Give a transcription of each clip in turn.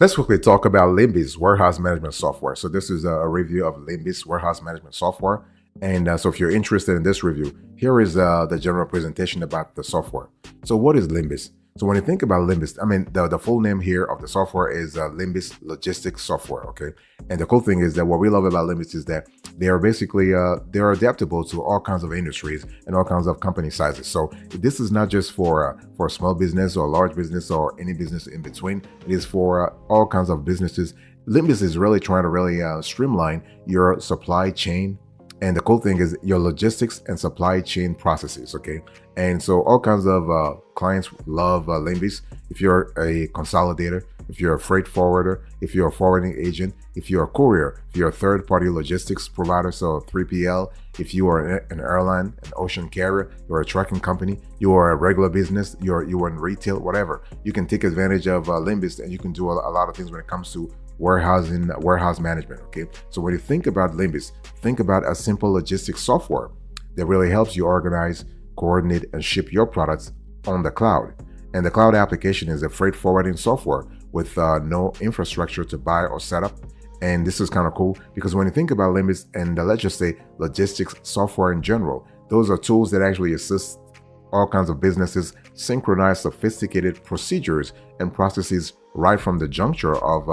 Let's quickly talk about Linbis warehouse management software. So this is a review of Linbis warehouse management software. And so if you're interested in this review, here is the general presentation about the software. So what is Linbis? So when you think about Linbis, I mean, the full name here of the software is Linbis Logistics Software, okay? And the cool thing is that what we love about Linbis is that they are basically, they're adaptable to all kinds of industries and all kinds of company sizes. So this is not just for a small business or a large business or any business in between. It is for all kinds of businesses. Linbis is really trying to really streamline your supply chain. And the cool thing is your logistics and supply chain processes, okay? And so all kinds of clients love Linbis. If you're a consolidator, if you're a freight forwarder, if you're a forwarding agent, if you're a courier, if you're a third-party logistics provider, so 3PL, if you are an airline, an ocean carrier, you're a trucking company, you are a regular business, you are in retail, whatever, you can take advantage of Linbis, and you can do a lot of things when it comes to warehouse management, okay? So when you think about Linbis, think about a simple logistics software that really helps you organize, coordinate, and ship your products on the cloud. And the cloud application is a freight forwarding software with no infrastructure to buy or set up. And this is kind of cool because when you think about Linbis and let's just say logistics software in general, those are tools that actually assist all kinds of businesses synchronize sophisticated procedures and processes right from the juncture of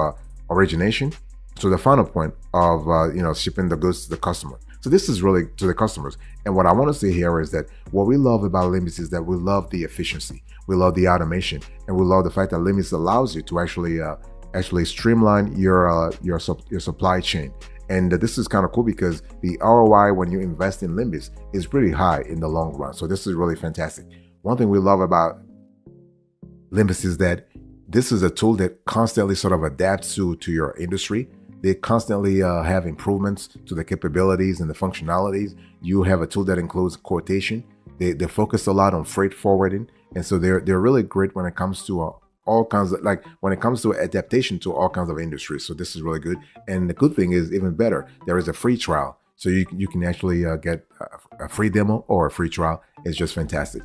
origination to the final point of shipping the goods to the customer. So this is really to the customers. And what I want to say here is that what we love about Linbis is that we love the efficiency, we love the automation, and we love the fact that Linbis allows you to actually streamline your supply chain. And this is kind of cool because the ROI when you invest in Linbis is pretty high in the long run. So this is really fantastic. One thing we love about Linbis is that this is a tool that constantly sort of adapts to your industry. They constantly have improvements to the capabilities and the functionalities. You have a tool that includes quotation. They focus a lot on freight forwarding. And so they're really great when it comes to all kinds of, when it comes to adaptation to all kinds of industries. So this is really good. And the good thing is even better, there is a free trial. So you can actually get a free demo or a free trial. It's just fantastic.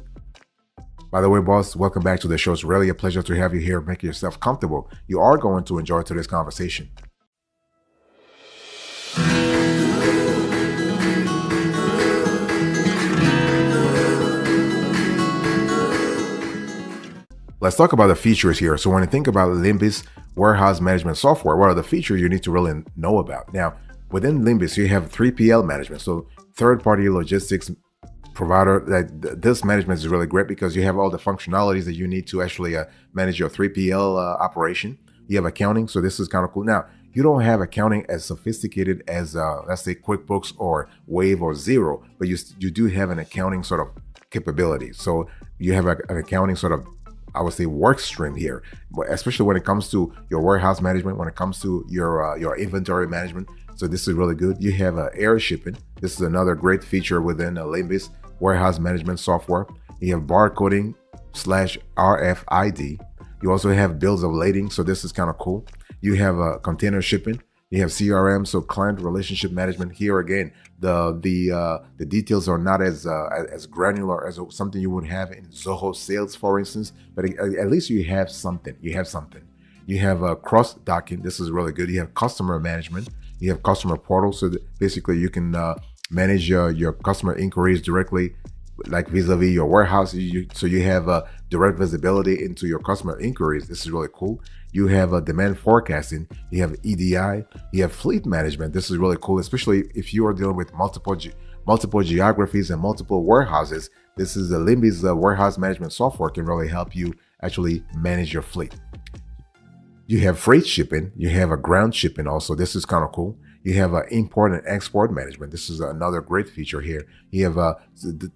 By the way, boss, welcome back to the show. It's really a pleasure to have you here. Make yourself comfortable. You are going to enjoy today's conversation. Let's talk about the features here. So when you think about Linbis warehouse management software, what are the features you need to really know about? Now, within Linbis, you have 3PL management. So third-party logistics provider, this management is really great because you have all the functionalities that you need to actually manage your 3PL operation. You have accounting, so this is kind of cool. Now, you don't have accounting as sophisticated as, let's say, QuickBooks or Wave or Xero, but you do have an accounting sort of capability. So you have an accounting sort of, I would say, work stream here, especially when it comes to your warehouse management, when it comes to your inventory management. So this is really good. You have air shipping. This is another great feature within Linbis warehouse management software. You have barcoding / RFID. You also have bills of lading. So this is kind of cool. You have container shipping. You have CRM, so client relationship management. Here again, the details are not as granular as something you would have in Zoho Sales, for instance. But at least you have something. You have cross docking. This is really good. You have customer management. You have customer portal. So basically, you can manage your customer inquiries directly, like vis-a-vis your warehouse. So you have direct visibility into your customer inquiries. This is really cool. You have demand forecasting. You have EDI. You have fleet management. This is really cool, especially if you are dealing with multiple geographies and multiple warehouses. This is the Linbis warehouse management software can really help you actually manage your fleet. You have freight shipping. You have a ground shipping also. This is kind of cool. You have import and export management. This is another great feature here. You have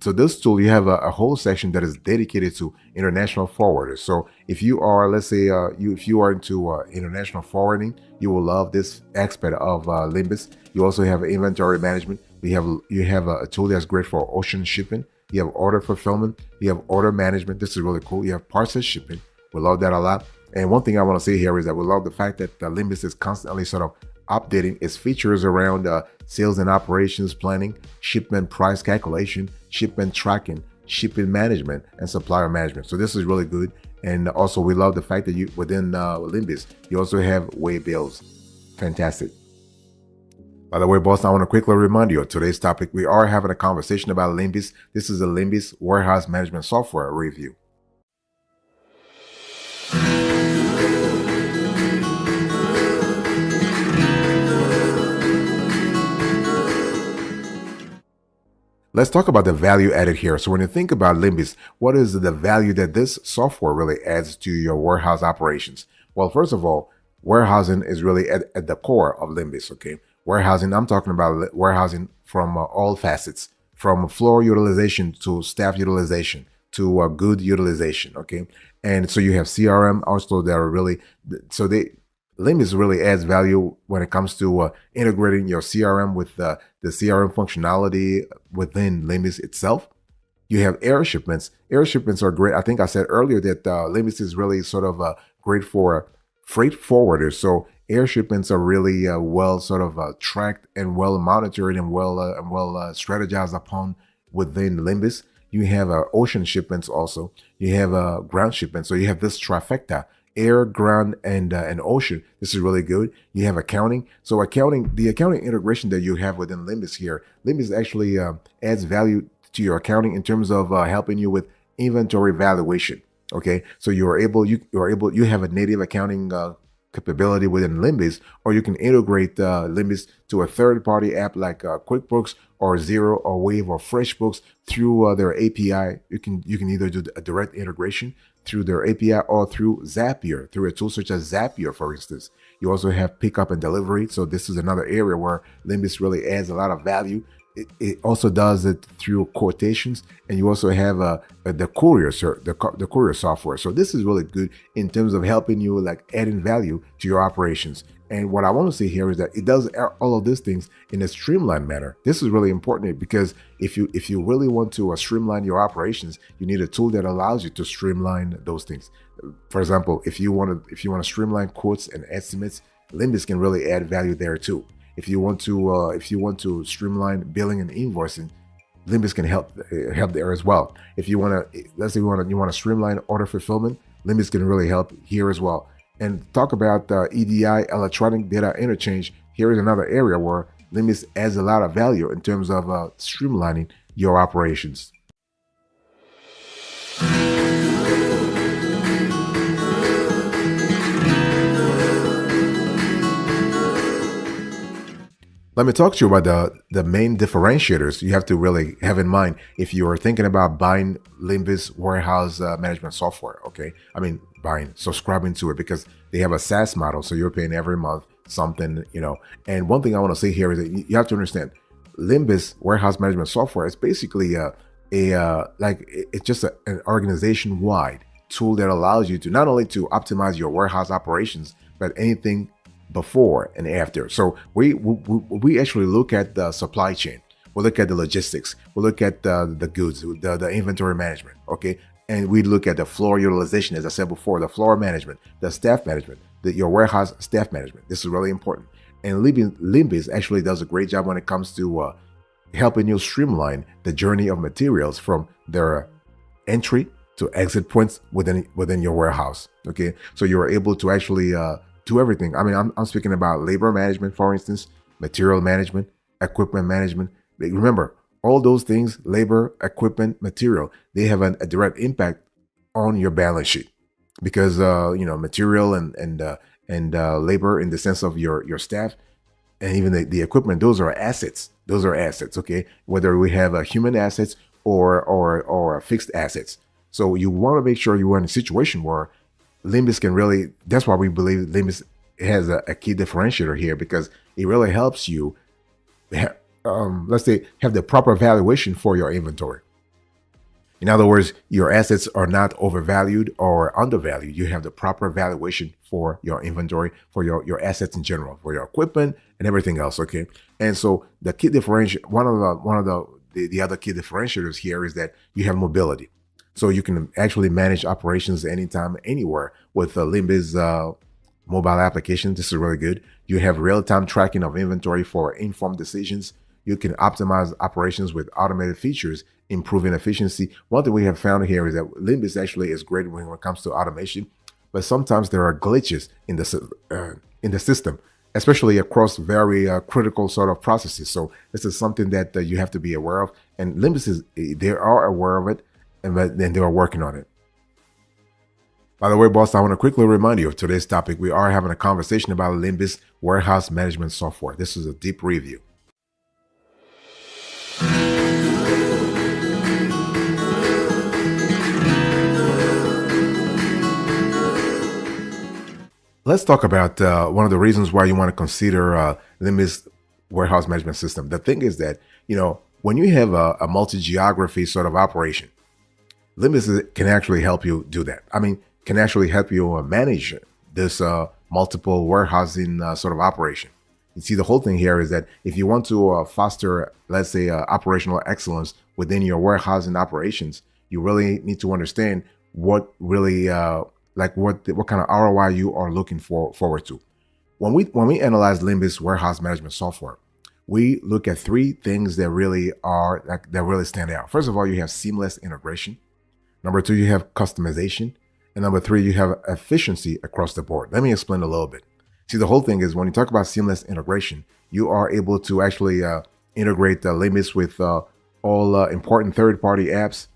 so this tool, you have a whole section that is dedicated to international forwarders. So if you are, let's say, if you are into international forwarding, you will love this aspect of Linbis. You also have inventory management. You have a tool that's great for ocean shipping. You have order fulfillment. You have order management. This is really cool. You have parcel shipping. We love that a lot. And one thing I want to say here is that we love the fact that Linbis is constantly sort of updating its features around sales and operations planning, shipment price calculation, shipment tracking, shipping management, and supplier management. So this is really good. And also we love the fact that you within Linbis, you also have way bills. Fantastic. By the way, boss, I want to quickly remind you of today's topic. We are having a conversation about Linbis. This is a Linbis warehouse management software review. Let's talk about the value added here. So when you think about Linbis, what is the value that this software really adds to your warehouse operations? Well, first of all, warehousing is really at the core of Linbis, okay? Warehousing, I'm talking about warehousing from all facets, from floor utilization to staff utilization to good utilization, okay? And so you have CRM also that are really, so Linbis really adds value when it comes to integrating your CRM with the CRM functionality within Linbis itself. You have air shipments. Air shipments are great. I think I said earlier that Linbis is really sort of great for freight forwarders. So air shipments are really well sort of tracked and well monitored and well strategized upon within Linbis. You have ocean shipments also. You have ground shipments. So you have this trifecta: air, ground, and ocean. This is really good. You have accounting. So the accounting integration that you have within Linbis here, Linbis actually adds value to your accounting in terms of helping you with inventory valuation. Okay, so you have a native accounting capability within Linbis, or you can integrate Linbis to a third-party app like QuickBooks or Xero or Wave or FreshBooks through their API. You can either do a direct integration through their API or through Zapier, through a tool such as Zapier, for instance. You also have pickup and delivery. So this is another area where Linbis really adds a lot of value. It also does it through quotations, and you also have the courier software. So this is really good in terms of helping you, like adding value to your operations. And what I want to say here is that it does all of these things in a streamlined manner. This is really important because if you really want to streamline your operations, you need a tool that allows you to streamline those things. For example, if you want to streamline quotes and estimates, Linbis can really add value there too. If you want to streamline billing and invoicing, Linbis can help there as well. If you want to, let's say you want to streamline order fulfillment, Linbis can really help here as well. And talk about EDI, electronic data interchange. Here is another area where Linbis adds a lot of value in terms of streamlining your operations. Let me talk to you about the main differentiators you have to really have in mind if you are thinking about buying Linbis warehouse management software, okay? I mean, subscribing to it, because they have a SaaS model, so you're paying every month something, you know. And one thing I want to say here is that you have to understand, Linbis warehouse management software is basically it's just an organization-wide tool that allows you to not only to optimize your warehouse operations, but anything before and after. So we actually look at the supply chain. We look at the logistics. We look at the goods, the inventory management, okay? And we look at the floor utilization, as I said before, the floor management, the staff management, your warehouse staff management. This is really important. And Linbis actually does a great job when it comes to helping you streamline the journey of materials from their entry to exit points within your warehouse, okay? So you're able to actually do everything. I mean, I'm speaking about labor management, for instance, material management, equipment management. Remember, all those things, labor, equipment, material, they have a direct impact on your balance sheet, because material and labor, in the sense of your staff, and even the equipment, those are assets. Those are assets, okay? Whether we have human assets or fixed assets. So you want to make sure you are in a situation where Linbis can really, that's why we believe Linbis has a key differentiator here, because it really helps you, let's say, have the proper valuation for your inventory. In other words, your assets are not overvalued or undervalued. You have the proper valuation for your inventory, for your assets in general, for your equipment and everything else, okay? And so the key differentiator, one of the other key differentiators here is that you have mobility. So you can actually manage operations anytime, anywhere with Linbis mobile application. This is really good. You have real-time tracking of inventory for informed decisions. You can optimize operations with automated features, improving efficiency. One thing we have found here is that Linbis actually is great when it comes to automation, but sometimes there are glitches in the system, especially across very critical sort of processes. So this is something that you have to be aware of. And Linbis is they are aware of it, and then they are working on it. By the way, boss, I want to quickly remind you of today's topic. We are having a conversation about Linbis warehouse management software. This is a deep review. Let's talk about one of the reasons why you want to consider Linbis warehouse management system. The thing is that, when you have a multi-geography sort of operation, Linbis can actually help you do that. Can actually help you manage this multiple warehousing sort of operation. You see, the whole thing here is that if you want to foster, let's say, operational excellence within your warehousing operations, you really need to understand what really, what kind of ROI you are looking forward to. When we analyze Linbis warehouse management software, we look at three things that really stand out. First of all, you have seamless integration. Number two, you have customization. And number three, you have efficiency across the board. Let me explain a little bit. See, the whole thing is when you talk about seamless integration, you are able to actually integrate Linbis with all important third-party apps.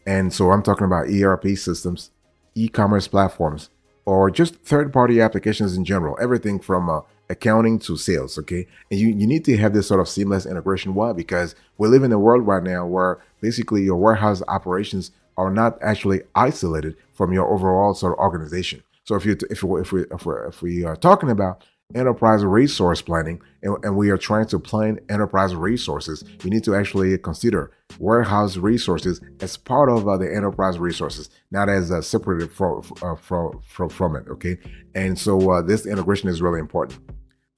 And so I'm talking about ERP systems, e-commerce platforms, or just third-party applications in general, everything from accounting to sales, okay? And you need to have this sort of seamless integration. Why? Because we live in a world right now where basically your warehouse operations are not actually isolated from your overall sort of organization. So if we are talking about enterprise resource planning and we are trying to plan enterprise resources, you need to actually consider warehouse resources as part of the enterprise resources, not as separated from it. Okay, and so this integration is really important.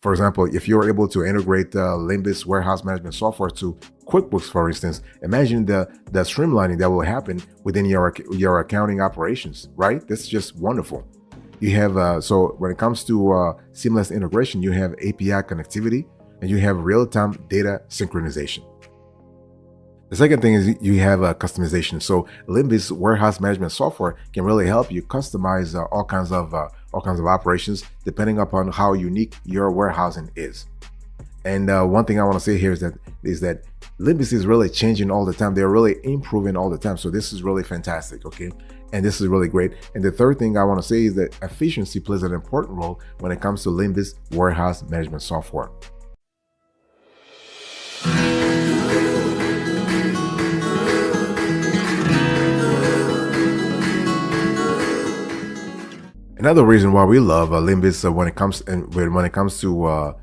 For example, if you're able to integrate Linbis warehouse management software to QuickBooks, for instance, imagine the streamlining that will happen within your accounting operations, right? This is just wonderful. You have, so when it comes to seamless integration, you have API connectivity and you have real-time data synchronization. The second thing is you have customization. So Linbis warehouse management software can really help you customize all kinds of operations depending upon how unique your warehousing is. And one thing I want to say here is that Linbis is really changing all the time. They're really improving all the time. So this is really fantastic, okay? And this is really great. And the third thing I want to say is that efficiency plays an important role when it comes to Linbis warehouse management software. Another reason why we love Linbis when it comes to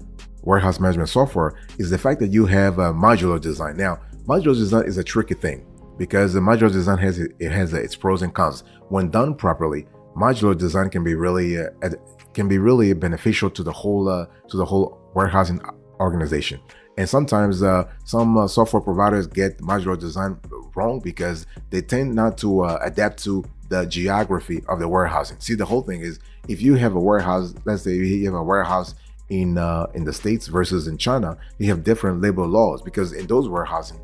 warehouse management software is the fact that you have modular design. Now, modular design is a tricky thing because the modular design has its pros and cons. When done properly, modular design can be really beneficial to the whole warehousing organization. And sometimes some software providers get modular design wrong because they tend not to adapt to the geography of the warehousing. See, the whole thing is if you have a warehouse, let's say you have a warehouse in the States versus in China, you have different labor laws because in those warehouses,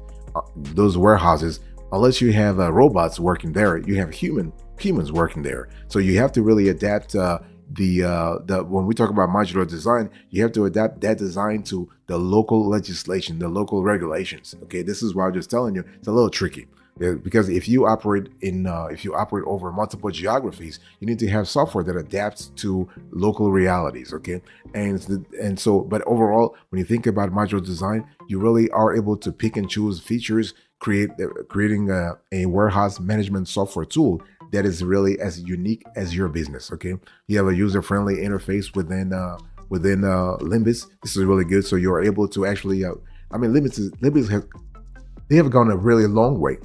unless you have robots working there, you have humans working there. So you have to really adapt when we talk about modular design, you have to adapt that design to the local legislation, the local regulations. Okay, this is why I'm just telling you it's a little tricky. Because if you operate over multiple geographies, you need to have software that adapts to local realities. Okay, and so, but overall, when you think about modular design, you really are able to pick and choose features, creating a warehouse management software tool that is really as unique as your business. Okay, you have a user-friendly interface within Linbis. This is really good. So you're able to actually, Linbis they have gone a really long way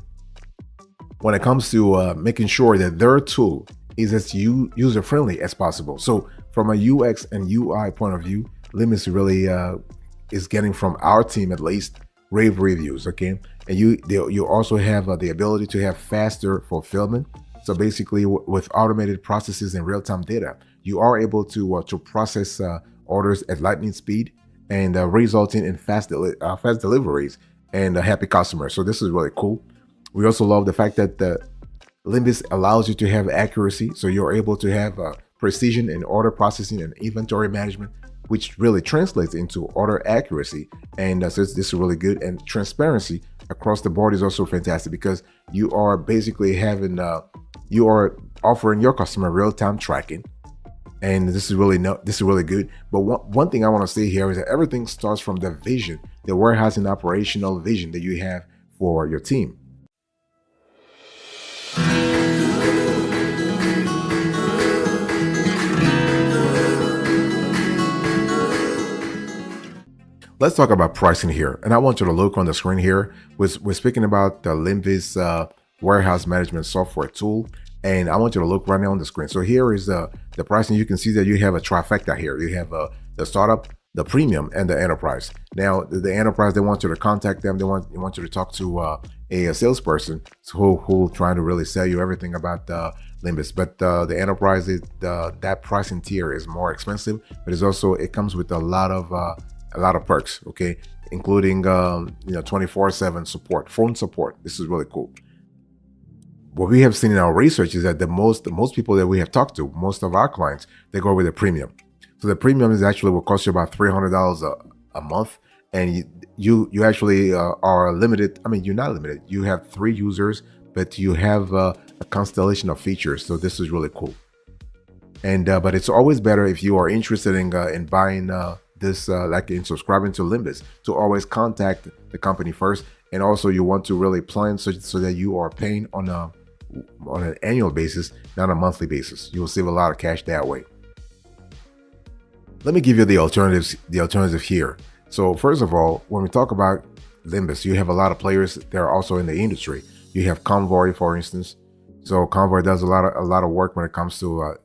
when it comes to making sure that their tool is as user-friendly as possible. So from a UX and UI point of view, Linbis really is getting, from our team at least, rave reviews, okay? And you also have the ability to have faster fulfillment. So basically, with automated processes and real-time data, you are able to process orders at lightning speed and resulting in fast deliveries and happy customers. So this is really cool. We also love the fact that the Linbis allows you to have accuracy, so you're able to have precision in order processing and inventory management, which really translates into order accuracy. And so this is really good. And transparency across the board is also fantastic, because you are basically having you are offering your customer real-time tracking, and this is really good. But one thing I want to say here is that everything starts from the vision, the warehousing operational vision that you have for your team. Let's talk about pricing here. And I want you to look on the screen here. We're speaking about the Linbis warehouse management software tool. And I want you to look right now on the screen. So here is the pricing. You can see that you have a trifecta here. You have the startup, the premium, and the enterprise. Now, the enterprise, they want you to contact them. They want you to talk to a salesperson who trying to really sell you everything about Linbis. But the enterprise, that pricing tier is more expensive, but it comes with a lot of perks, okay, including 24/7 support, phone support. This is really cool. What we have seen in our research is that the most people that we have talked to, most of our clients, they go with the premium. So the premium is actually will cost you about $300 a month, and you actually are limited. I mean, you're not limited. You have 3 users, but you have a constellation of features. So this is really cool. And but it's always better if you are interested in buying this, like in subscribing to Linbis, to always contact the company first. And also you want to really plan so that you are paying on an annual basis, not a monthly basis. You will save a lot of cash that way. Let me give you the alternative here. So first of all, when we talk about Linbis, you have a lot of players that are also in the industry. You have Convoy, for instance. So Convoy does a lot of work when it comes to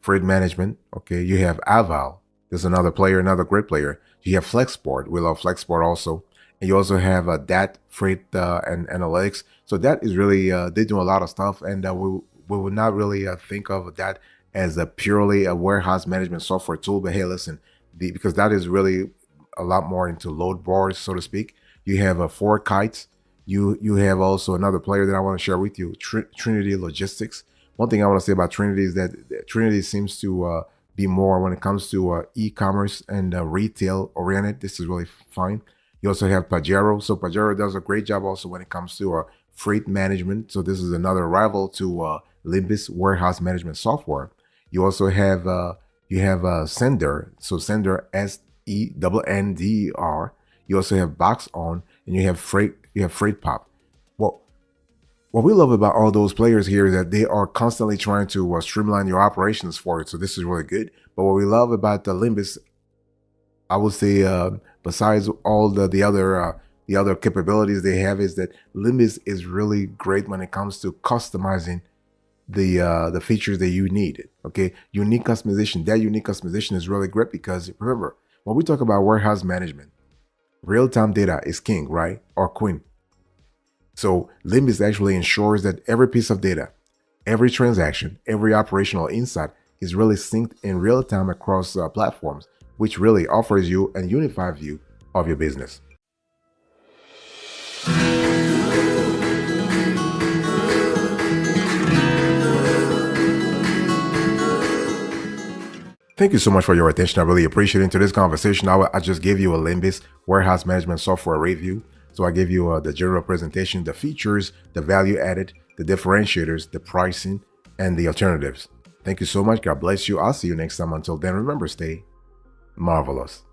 freight management. Okay, you have Aval. There's another player, another great player. You have Flexport. We love Flexport also. And you also have DAT Freight and Analytics. So that is really, they do a lot of stuff. And we would not really think of that as purely a warehouse management software tool. But hey, listen, because that is really a lot more into load boards, so to speak. You have 4 Kites. You have also another player that I want to share with you, Trinity Logistics. One thing I want to say about Trinity is that Trinity seems to be more when it comes to e-commerce and retail oriented. This is really fine. You also have Pajero. So Pajero does a great job also when it comes to freight management. So this is another rival to Linbis warehouse management software. You also have Sender. So Sender, SENNDER. You also have BoxOn, and you have Freight Pop. What we love about all those players here is that they are constantly trying to streamline your operations for it. So this is really good. But what we love about the Linbis, I would say, besides all the other capabilities they have, is that Linbis is really great when it comes to customizing the features that you need. Okay, unique customization. That unique customization is really great, because remember, when we talk about warehouse management, real-time data is king, right? Or queen. So Linbis actually ensures that every piece of data, every transaction, every operational insight is really synced in real time across platforms, which really offers you a unified view of your business. Thank you so much for your attention. I really appreciate it. In today's conversation, I just gave you a Linbis warehouse management software review. So I gave you the general presentation, the features, the value added, the differentiators, the pricing, and the alternatives. Thank you so much. God bless you. I'll see you next time. Until then, remember, stay marvelous.